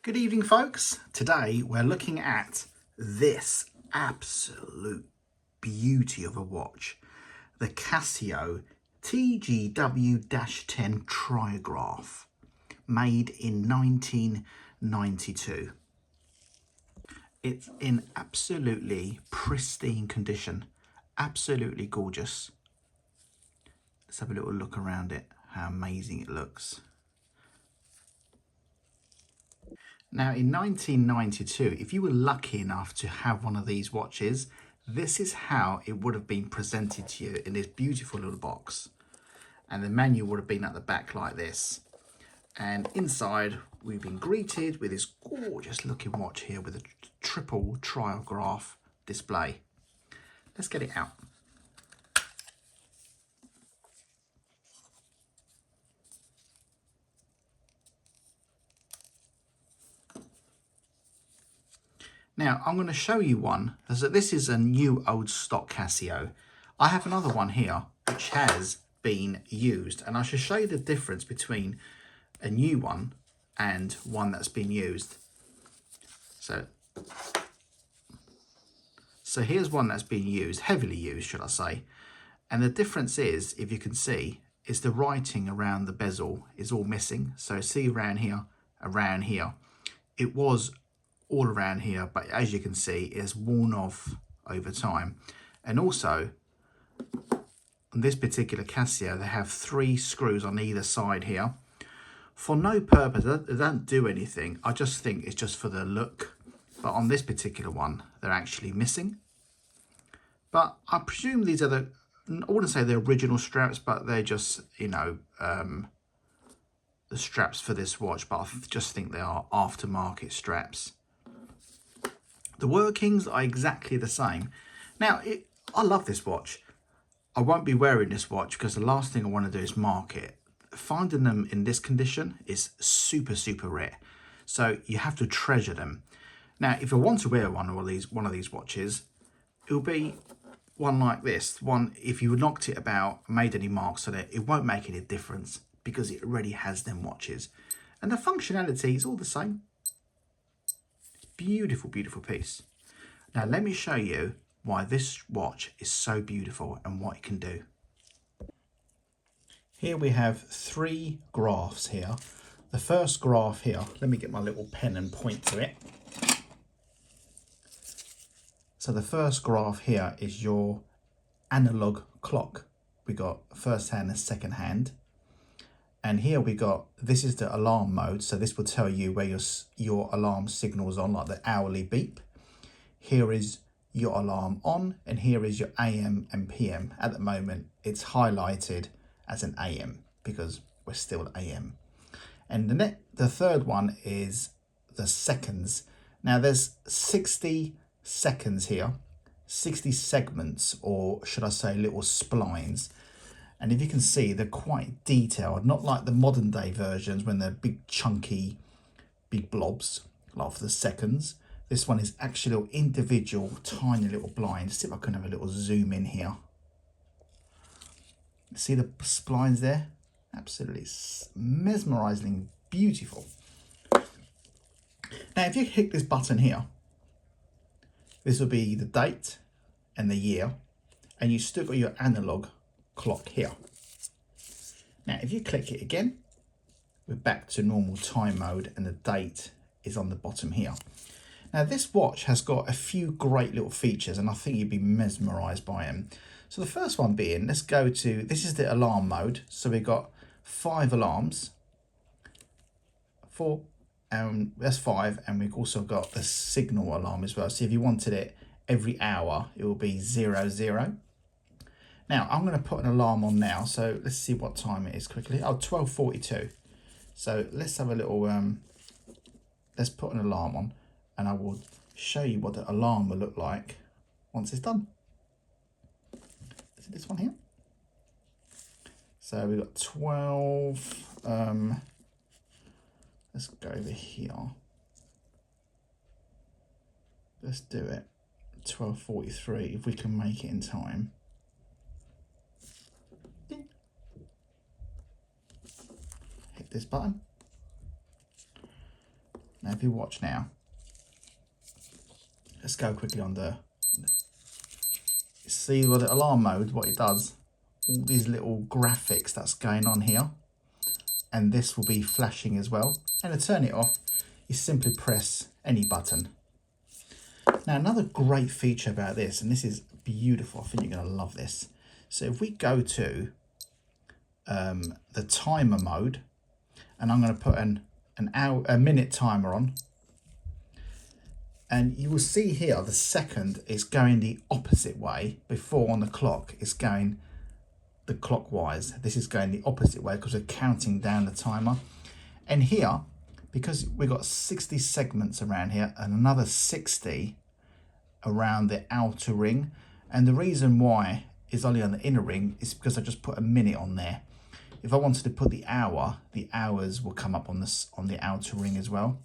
Good evening, folks. Today we're looking at this absolute beauty of a watch, the Casio TGW-10 Tri-Graph, made in 1992. It's in absolutely pristine condition, absolutely gorgeous. Let's have a little look around it, how amazing it looks. Now, in 1992, if you were lucky enough to have one of these watches, this is how it would have been presented to you in this beautiful little box. And the manual would have been at the back like this. And inside, we've been greeted with this gorgeous looking watch here with a triple Tri-Graph display. Let's get it out. Now, I'm going to show you one. This is a new old stock Casio. I have another one here which has been used, and I shall show you the difference between a new one and one that's been used. So here's one that's been used, heavily used, should I say. And the difference is, if you can see, is the writing around the bezel is all missing. So see around here, it was all around here, but as you can see, it's worn off over time. And also on this particular Casio, they have 3 screws on either side here for no purpose. They don't do anything. I just think it's just for the look. But on this particular one, they're actually missing. But I presume these are I wouldn't say the original straps, but they're just, you know, the straps for this watch, but I just think they are aftermarket straps. The workings are exactly the same. Now, I love this watch. I won't be wearing this watch because the last thing I want to do is mark it. Finding them in this condition is super, super rare. So you have to treasure them. Now, if I want to wear one of these watches, it will be one like this. One, if you knocked it about, made any marks on it, it won't make any difference because it already has them watches. And the functionality is all the same. Beautiful, beautiful piece. Now let me show you why this watch is so beautiful and what it can do. Here we have 3 graphs here. The first graph here, let me get my little pen and point to it. So the first graph here is your analog clock. We got first hand and second hand. And here we got, this is the alarm mode. So this will tell you where your alarm signal's on, like the hourly beep. Here is your alarm on, and here is your AM and PM. At the moment, it's highlighted as an AM because we're still AM. And the third one is the seconds. Now there's 60 seconds here, 60 segments, or should I say little splines. And if you can see, they're quite detailed, not like the modern day versions when they're big chunky, big blobs, like for the seconds. This one is actually little individual, tiny little blinds. See if I can have a little zoom in here. See the splines there? Absolutely mesmerizingly beautiful. Now, if you hit this button here, this will be the date and the year, and you still got your analog clock here. Now if you click it again, we're back to normal time mode, and the date is on the bottom here. Now this watch has got a few great little features, and I think you'd be mesmerized by them. So the first one being, let's go to, this is the alarm mode. So we've got 5 alarms, 4, that's 5, and we've also got the signal alarm as well. So if you wanted it every hour, it will be 00. Now, I'm going to put an alarm on now, so let's see what time it is quickly. Oh, 12:42. So let's have a little, let's put an alarm on, and I will show you what the alarm will look like once it's done. Is it this one here? So we've got 12, let's go over here. Let's do it. 12:43, if we can make it in time. Hit this button. Now if you watch now, let's go quickly on the see what the alarm mode, what it does, all these little graphics that's going on here, and this will be flashing as well. And to turn it off, you simply press any button. Now another great feature about this, and this is beautiful, I think you're going to love this. So if we go to the timer mode, and I'm going to put a minute timer on, and you will see here the second is going the opposite way. Before on the clock it's going the clockwise. This is going the opposite way because we're counting down the timer. And here, because we've got 60 segments around here and another 60 around the outer ring, and the reason why is only on the inner ring is because I just put a minute on there. If I wanted to put the hour, the hours will come up on this on the outer ring as well.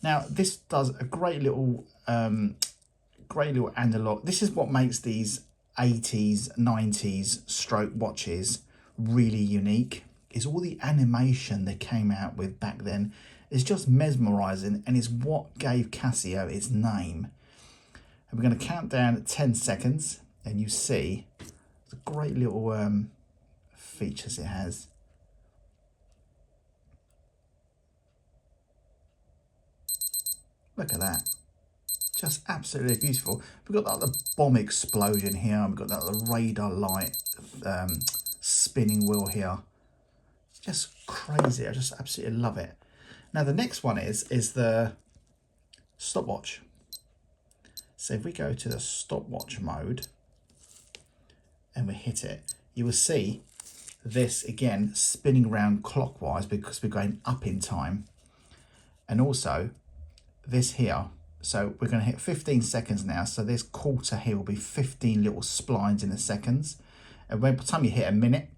Now this does a great little analog. This is what makes these 80s, 90s stroke watches really unique, is all the animation they came out with back then. It's just mesmerizing, and it's what gave Casio its name. And we're going to count down at 10 seconds, and you see the great little features it has. Look at that, just absolutely beautiful. We've got like the bomb explosion here, we've got that the radar light spinning wheel here. It's just crazy, I just absolutely love it. Now the next one is the stopwatch. So if we go to the stopwatch mode and we hit it, you will see this again spinning around clockwise because we're going up in time. And also this here, so we're going to hit 15 seconds now, so this quarter here will be 15 little splines in the seconds, and by the time you hit a minute,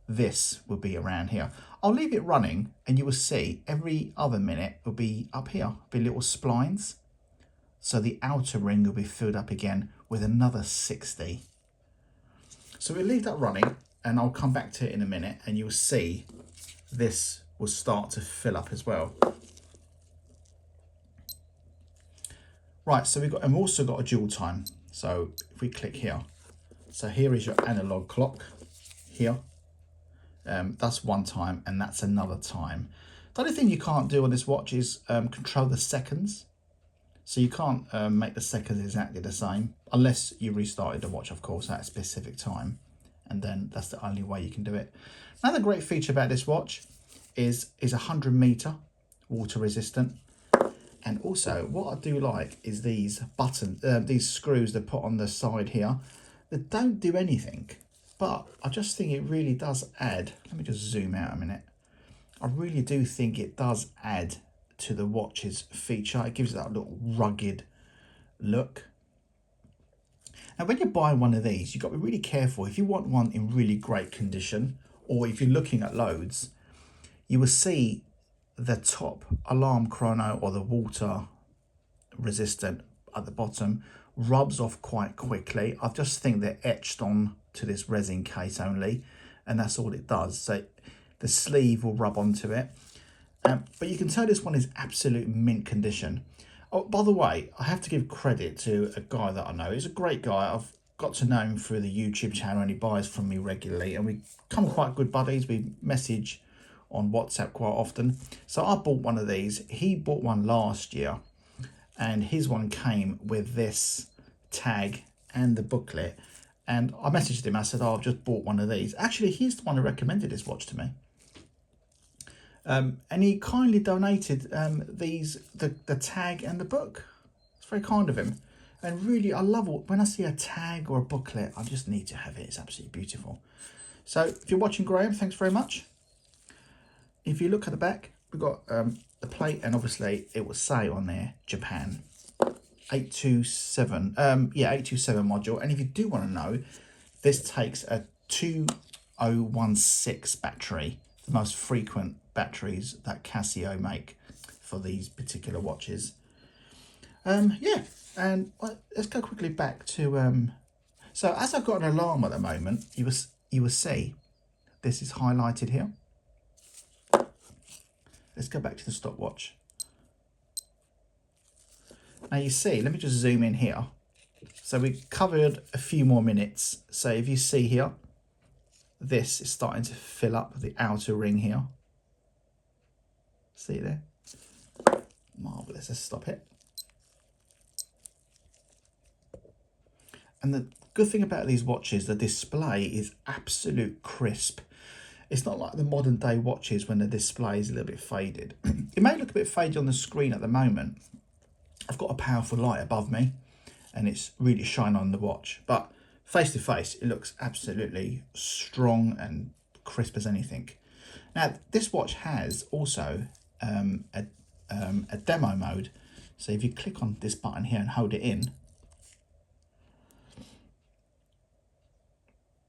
this will be around here. I'll leave it running and you will see every other minute will be up here, be little splines, so the outer ring will be filled up again with another 60. So we'll leave that running and I'll come back to it in a minute, and you'll see this will start to fill up as well. Right, so we've also got a dual time. So if we click here, so here is your analog clock here. That's one time and that's another time. The only thing you can't do on this watch is control the seconds. So you can't make the seconds exactly the same unless you restarted the watch, of course, at a specific time. And then that's the only way you can do it. Another great feature about this watch is 100 meter water resistant. And also what I do like is these buttons, these screws they put on the side here that don't do anything, but I just think it really does add, let me just zoom out a minute. I really do think it does add to the watch's feature. It gives it that little rugged look. Now when you buy one of these, you've got to be really careful. If you want one in really great condition, or if you're looking at loads, you will see the top alarm chrono or the water resistant at the bottom rubs off quite quickly. I just think they're etched on to this resin case only, and that's all it does. So the sleeve will rub onto it, but you can tell this one is absolute mint condition. Oh, by the way, I have to give credit to a guy that I know. He's a great guy. I've got to know him through the YouTube channel, and he buys from me regularly, and we become quite good buddies. We message on WhatsApp quite often. So I bought one of these. He bought one last year, and his one came with this tag and the booklet. And I messaged him. I said, "Oh, I've just bought one of these." Actually, he's the one who recommended this watch to me. And he kindly donated the tag and the book. It's very kind of him. And really, I love it. When I see a tag or a booklet, I just need to have it. It's absolutely beautiful. So if you're watching, Graham, thanks very much. If you look at the back, we've got the plate, and obviously it will say on there Japan 827 827 module. And if you do want to know, this takes a 2016 battery, the most frequent batteries that Casio make for these particular watches. Yeah, and let's go quickly back to so as I've got an alarm at the moment, you will see this is highlighted here. Let's go back to the stopwatch. Now you see, let me just zoom in here. So we covered a few more minutes. So if you see here, this is starting to fill up the outer ring here. See there? Marvellous, let's stop it. And the good thing about these watches, the display is absolute crisp. It's not like the modern day watches when the display is a little bit faded. It may look a bit faded on the screen at the moment. I've got a powerful light above me and it's really shining on the watch, but face to face it looks absolutely strong and crisp as anything. Now this watch has also a demo mode, so if you click on this button here and hold it in,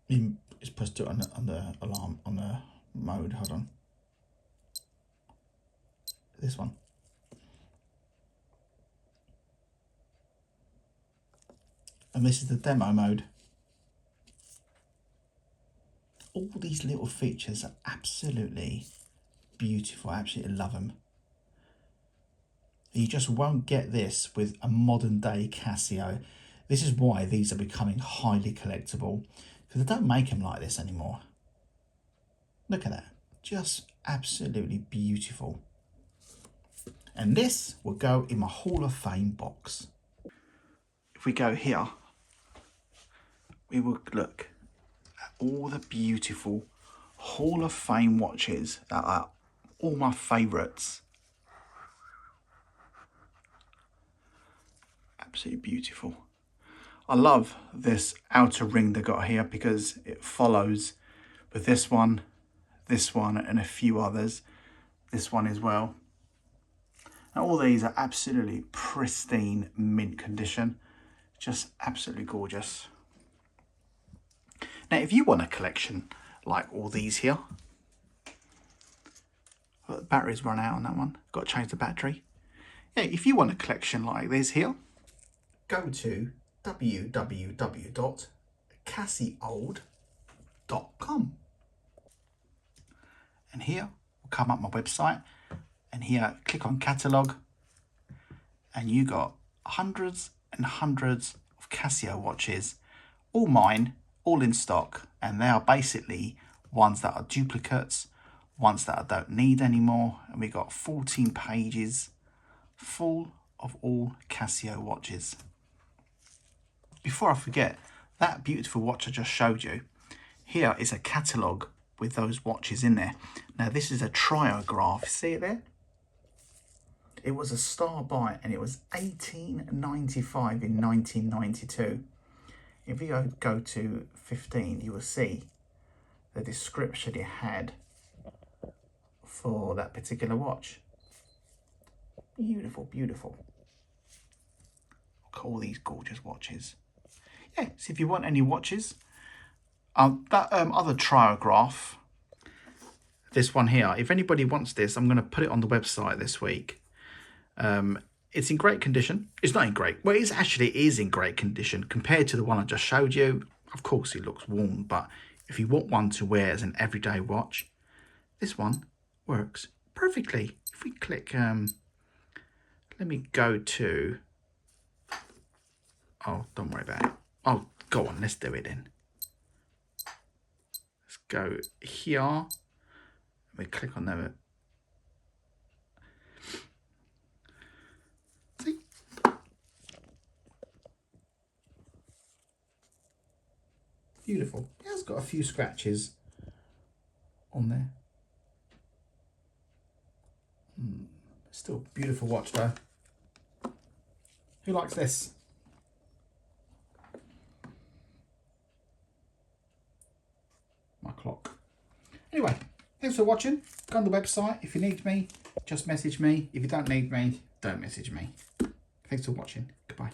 it's supposed to on the alarm on the mode. Hold on, this one. And this is the demo mode. All these little features are absolutely beautiful. I absolutely love them. You just won't get this with a modern day Casio. This is why these are becoming highly collectible, because they don't make them like this anymore. Look at that, just absolutely beautiful. And this will go in my Hall of Fame box. If we go here, we will look at all the beautiful Hall of Fame watches that are all my favourites. Absolutely beautiful. I love this outer ring they got here because it follows with this one, and a few others. This one as well. And all these are absolutely pristine mint condition. Just absolutely gorgeous. Now, if you want a collection like all these here, the battery's run out on that one. Got to change the battery. Yeah, if you want a collection like this here, go to www.casiold.com. And here will come up my website, and here click on catalogue, and you got hundreds and hundreds of Casio watches, all mine, all in stock, and they are basically ones that are duplicates, ones that I don't need anymore, and we got 14 pages full of all Casio watches. Before I forget, that beautiful watch I just showed you, here is a catalogue with those watches in there. Now this is a Tri-Graph, see it there? It was a star buy and it was $18.95 in 1992. If you go to 15, you will see the description it had for that particular watch. Beautiful, beautiful. Look at all these gorgeous watches. Yeah, so if you want any watches, that other Tri-Graph, this one here, if anybody wants this, I'm going to put it on the website this week. It's in great condition. It's not in great, well, it is in great condition compared to the one I just showed you. Of course, it looks worn, but if you want one to wear as an everyday watch, this one works perfectly. If we click, let me go to, oh, don't worry about it. Oh, go on, let's do it then. Let's go here. We click on them. See? Beautiful. Yeah, it's got a few scratches on there. Still beautiful watch though. Who likes this? My clock. Anyway, thanks for watching. Go on the website. If you need me, just message me. If you don't need me, don't message me. Thanks for watching. Goodbye.